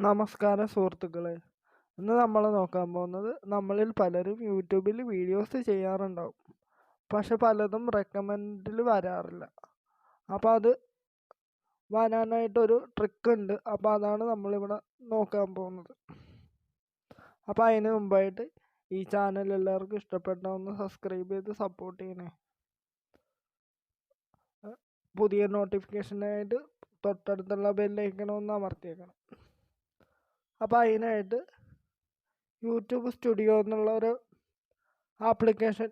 നമസ്കാരം സുഹൃത്തുക്കളെ. ഇന്ന് നമ്മൾ നോക്കാൻ പോകുന്നത് നമ്മളിൽ പലരും യൂട്യൂബിൽ വീഡിയോസ് ചെയ്യാറുണ്ടാവും. പക്ഷെ പലതും റെക്കമെൻഡിൽ വരാറില്ല. അപ്പോൾ അത് വരാനായിട്ടൊരു ട്രിക്ക് ഉണ്ട്. അപ്പോൾ അതാണ് നമ്മളിവിടെ നോക്കാൻ പോകുന്നത്. അപ്പോൾ അതിന് മുമ്പായിട്ട് ഈ ചാനൽ എല്ലാവർക്കും ഇഷ്ടപ്പെട്ട ഒന്ന് സബ്സ്ക്രൈബ് ചെയ്ത് സപ്പോർട്ട് ചെയ്യണേ. പുതിയ നോട്ടിഫിക്കേഷനായിട്ട് തൊട്ടടുത്തുള്ള ബെല്ലൈക്കൺ ഒന്ന് അമർത്തിയേക്കണം. അപ്പോൾ അതിനായിട്ട് യൂട്യൂബ് സ്റ്റുഡിയോ എന്നുള്ള ഒരു ആപ്ലിക്കേഷൻ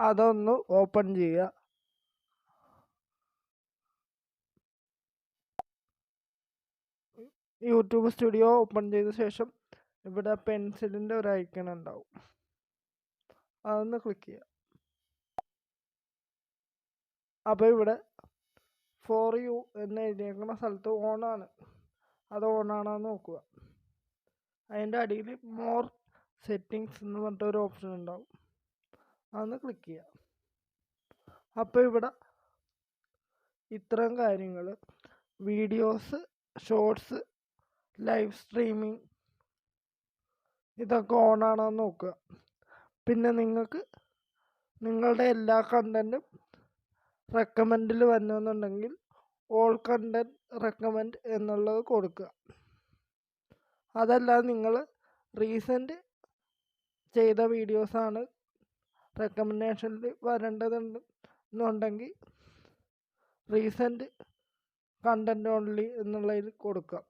അതൊന്ന് ഓപ്പൺ ചെയ്യുക. യൂട്യൂബ് സ്റ്റുഡിയോ ഓപ്പൺ ചെയ്ത ശേഷം ഇവിടെ പെൻസിലിൻ്റെ ഒരു ഐക്കൺ ഉണ്ടാവും. അതൊന്ന് ക്ലിക്ക് ചെയ്യുക. അപ്പോൾ ഇവിടെ ഫോർ യു എന്ന് എഴുതിയേക്കുന്ന സ്ഥലത്ത് ഓണാണ്. അത് ഓണാണെന്ന് നോക്കുക. അതിൻ്റെ അടിയിൽ മോർ സെറ്റിങ്സ് എന്ന് പറഞ്ഞിട്ടൊരു ഓപ്ഷൻ ഉണ്ടാവും. അതൊന്ന് ക്ലിക്ക് ചെയ്യുക. അപ്പോൾ ഇവിടെ ഇത്തരം കാര്യങ്ങൾ വീഡിയോസ്, ഷോർട്സ്, ലൈവ് സ്ട്രീമിംഗ് ഇതൊക്കെ ഓണാണെന്ന് നോക്കുക. പിന്നെ നിങ്ങൾക്ക് നിങ്ങളുടെ എല്ലാ കണ്ടൻറ്റും റെക്കമെൻഡിൽ വരണമെന്നുണ്ടെങ്കിൽ ഓൾ കണ്ടൻറ്റ് റെക്കമെൻഡ് എന്നുള്ളത് കൊടുക്കുക. അതല്ലാതെ നിങ്ങൾ റീസെൻറ്റ് ചെയ്ത വീഡിയോസാണ് റെക്കമെൻഡേഷനിൽ വരേണ്ടതെന്നുണ്ടെങ്കിൽ റീസെൻറ്റ് കണ്ടൻറ്റ് ഓൺലി എന്നുള്ളതിൽ കൊടുക്കുക.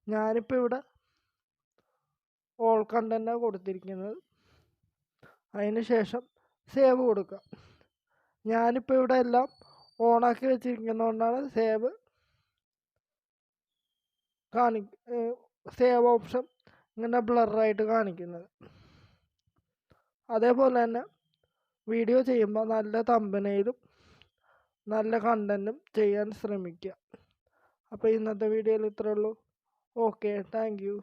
ഞാനിപ്പോൾ ഇവിടെ ഓൾ കണ്ടൻറ്റാണ് കൊടുത്തിരിക്കുന്നത്. അതിന് ശേഷം സേവ് കൊടുക്കുക. ഞാനിപ്പോൾ ഇവിടെ എല്ലാം ഓണാക്കി വെച്ചിരിക്കുന്നതുകൊണ്ടാണ് സേവ് ഓപ്ഷൻ ഇങ്ങനെ ബ്ലറായിട്ട് കാണിക്കുന്നത്. അതേപോലെ തന്നെ വീഡിയോ ചെയ്യുമ്പോൾ നല്ല തമ്പനയിലും നല്ല കണ്ടൻറ്റും ചെയ്യാൻ ശ്രമിക്കുക. അപ്പോൾ ഇന്നത്തെ വീഡിയോയിൽ ഇത്രയേ ഉള്ളൂ. Okay, thank you.